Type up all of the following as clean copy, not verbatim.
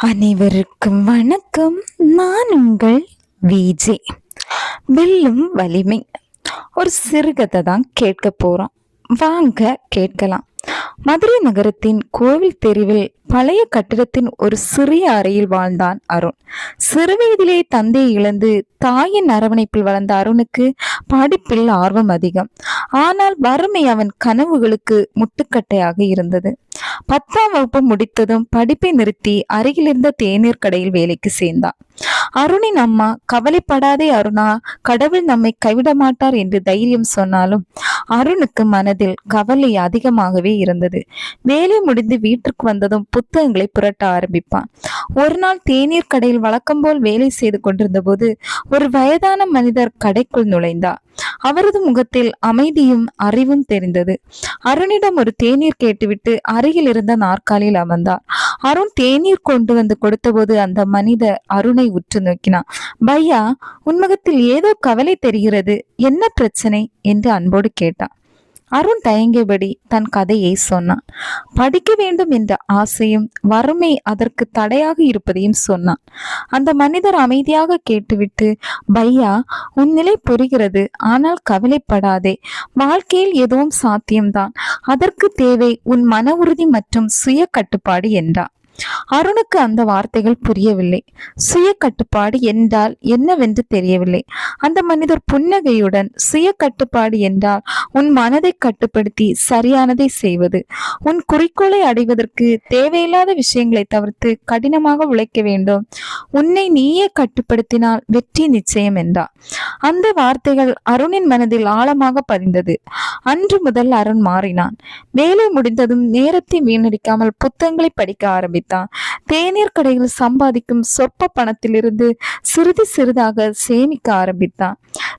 அனைவருக்கும் வணக்கம். நான் உங்கள் விஜே. வெல்லும் வலிமை ஒரு சிறுகதை தான் கேட்க போறோம். வாங்க கேட்கலாம். மதுரை நகரத்தின் கோவில் தெருவில் பழைய கட்டிடத்தின் ஒரு சிறிய அறையில் வாழ்ந்தான் அருண். சிறுவயதிலே தந்தையை இழந்து தாயின் அரவணைப்பில் வளர்ந்த அருணுக்கு படிப்பில் ஆர்வம் அதிகம். ஆனால் வறுமை அவன் கனவுகளுக்கு முட்டுக்கட்டையாக இருந்தது. 10ஆம் வகுப்பு முடித்ததும் படிப்பை நிறுத்தி அருகில் இருந்த தேநீர் கடையில் வேலைக்கு சேர்ந்தான். அருணின் அம்மா, கவலைப்படாதே அருணா, கடவுள் நம்மை கைவிட மாட்டார் என்று தைரியம் சொன்னாலும் அருணுக்கு மனதில் கவலை அதிகமாகவே இருந்தது. வேலை முடிந்து வீட்டிற்கு வந்ததும் புத்தகங்களை புரட்ட ஆரம்பிப்பான். ஒரு நாள் தேநீர் கடையில் வழக்கம் போல் வேலை செய்து கொண்டிருந்த போது ஒரு வயதான மனிதர் கடைக்குள் நுழைந்தார். அவரது முகத்தில் அமைதியும் அறிவும் தெரிந்தது. அருணிடம் ஒரு தேநீர் கேட்டுவிட்டு அருகில் இருந்த நாற்காலியில் அமர்ந்தார். அருண் தேநீர் கொண்டு வந்து கொடுத்தபோது அந்த மனிதர் அருணை உற்று நோக்கினான். பையா, உன் முகத்தில் ஏதோ கவலை தெரிகிறது, என்ன பிரச்சனை என்று அன்போடு கேட்டான். அருண் தயங்கியபடி தன் கதையை சொன்னான். படிக்க வேண்டும் என்ற ஆசையும் வறுமை அதற்கு தடையாக இருப்பதையும் சொன்னான். அந்த மனிதர் அமைதியாக கேட்டுவிட்டு, பையா, உன் நிலை புரிகிறது, ஆனால் கவலைப்படாதே, வாழ்க்கையில் எதுவும் சாத்தியம்தான், அதற்கு தேவை உன் மன உறுதி மற்றும் சுய கட்டுப்பாடு என்றார். அருணுக்கு அந்த வார்த்தைகள் புரியவில்லை. சுய கட்டுப்பாடு என்றால் என்னவென்று தெரியவில்லை. அந்த மனிதர் புன்னகையுடன், சுய கட்டுப்பாடு என்றால் உன் மனதை கட்டுப்படுத்தி சரியானதை செய்வது, உன் குறிக்கோளை அடைவதற்கு தேவையில்லாத விஷயங்களை தவிர்த்து கடினமாக உழைக்க வேண்டும், உன்னை நீயே கட்டுப்படுத்தினால் வெற்றி நிச்சயம் என்றார். அந்த வார்த்தைகள் அருணின் மனதில் ஆழமாக பதிந்தது. அன்று முதல் அருண் மாறினான். வேலை முடிந்ததும் நேரத்தை வீணடிக்காமல் புத்தகங்களை படிக்க ஆரம்பித்தான். தேநீர் கடையில் சம்பாதிக்கும் சொற்ப பணத்திலிருந்து சிறிது சிறிதாக சேமிக்க ஆரம்பித்தான்.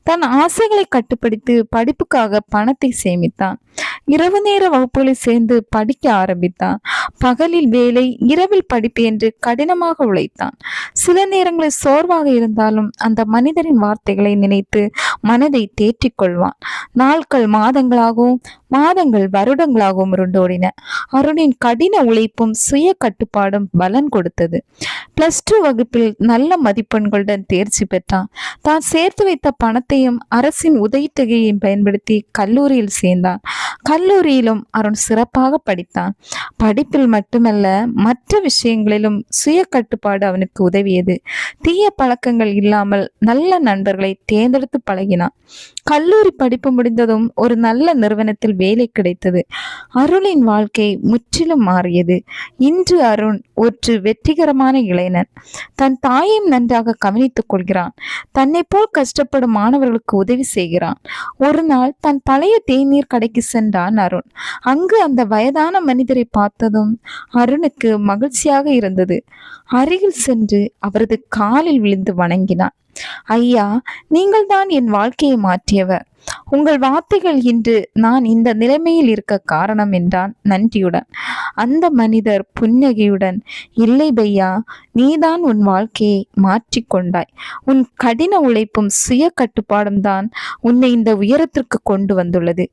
தன் ஆசைகளை கட்டுப்படுத்தி படிப்புக்காக பணத்தை சேமித்தான். இரவு நேர வகுப்புகளை சேர்ந்து படிக்க ஆரம்பித்தான். பகலில் வேலை, இரவில் படிப்பு என்று கடினமாக உழைத்தான். சில நேரங்களில் சோர்வாக இருந்தாலும் அந்த மனிதரின் வார்த்தைகளை நினைத்து மனதை தேற்றிக் கொள்வான். நாட்கள் மாதங்களாகவும் மாதங்கள் வருடங்களாகவும் உருண்டோடின. அருணின் கடின உழைப்பும் சுய கட்டுப்பாடும் பலன் கொடுத்தது. +2 வகுப்பில் நல்ல மதிப்பெண்களுடன் தேர்ச்சி பெற்றான். தான் சேர்த்து வைத்த பணத்தையும் அரசின் உதவித்தொகையையும் பயன்படுத்தி கல்லூரியில் சேர்ந்தான். கல்லூரியிலும் அருண் சிறப்பாக படித்தான். படிப்பில் மட்டுமல்ல, மற்ற விஷயங்களிலும் சுய கட்டுப்பாடு அவனுக்கு உதவியது. தீய பழக்கங்கள் இல்லாமல் நல்ல நண்பர்களை தேர்ந்தெடுத்து பழகினான். கல்லூரி படிப்பு முடிந்ததும் ஒரு நல்ல நிறுவனத்தில் வேலை கிடைத்தது. அருணின் வாழ்க்கை முற்றிலும் மாறியது. இன்று அருண் ஒரு வெற்றிகரமான இளைஞன். தன் தாயையும் நன்றாக கவனித்துக் கொள்கிறான். தன்னை போல் கஷ்டப்படும் மாணவர்களுக்கு உதவி செய்கிறான். ஒரு நாள் தன் பழைய தேநீர் கடைக்கு சென்றான் அருண். அங்கு அந்த வயதான மனிதரை பார்த்ததும் அருணுக்கு மகிழ்ச்சியாக இருந்தது. அருகில் சென்று அவரது காலில் விழுந்து வணங்கினான். ஐயா, நீங்கள் தான் என் வாழ்க்கையை மாற்றியவர். உங்கள் வார்த்தைகள் இன்று நான் இந்த நிலைமையில் இருக்க காரணம் என்றான் நன்றியுடன். அந்த மனிதர் புன்னகையுடன், இல்லை பையா, நீதான் உன் வாழ்க்கையை மாற்றிக்கொண்டாய். உன் கடின உழைப்பும் சுய கட்டுப்பாடும் தான் உன்னை இந்த உயரத்திற்கு கொண்டு வந்துள்ளது.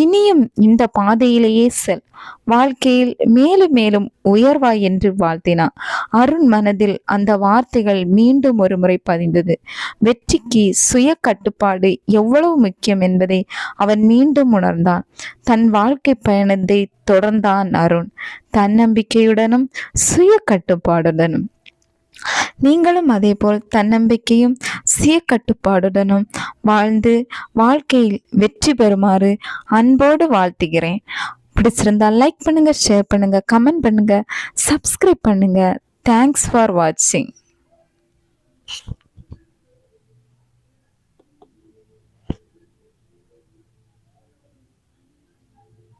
இனியும் இந்த பாதையிலேயே செல், வாழ்க்கையில் மேலும் மேலும் உயர்வாய் என்று வாழ்த்தினான். அருண் மனதில் அந்த வார்த்தைகள் மீண்டும் ஒரு முறை பதிந்தது. வெற்றிக்கு சுய கட்டுப்பாடு எவ்வளவு முக்கியம் என்பதை அவன் மீண்டும் உணர்ந்தான். தன் வாழ்க்கை பயணத்தை தொடர்ந்தான் அருண், தன்னம்பிக்கையுடனும் சுய கட்டுப்பாடுடனும். நீங்களும் அதேபோல் தன்னம்பிக்கையும் சுய கட்டுப்பாடுடனும் வாழ்ந்து வாழ்க்கையில் வெற்றி பெறுமாறு அன்போடு வாழ்த்துகிறேன். பிடிச்சிருந்தால் லைக் பண்ணுங்க, ஷேர் பண்ணுங்க, கமெண்ட் பண்ணுங்க, சப்ஸ்கிரைப் பண்ணுங்க. தேங்க்ஸ் ஃபார் வாட்சிங்.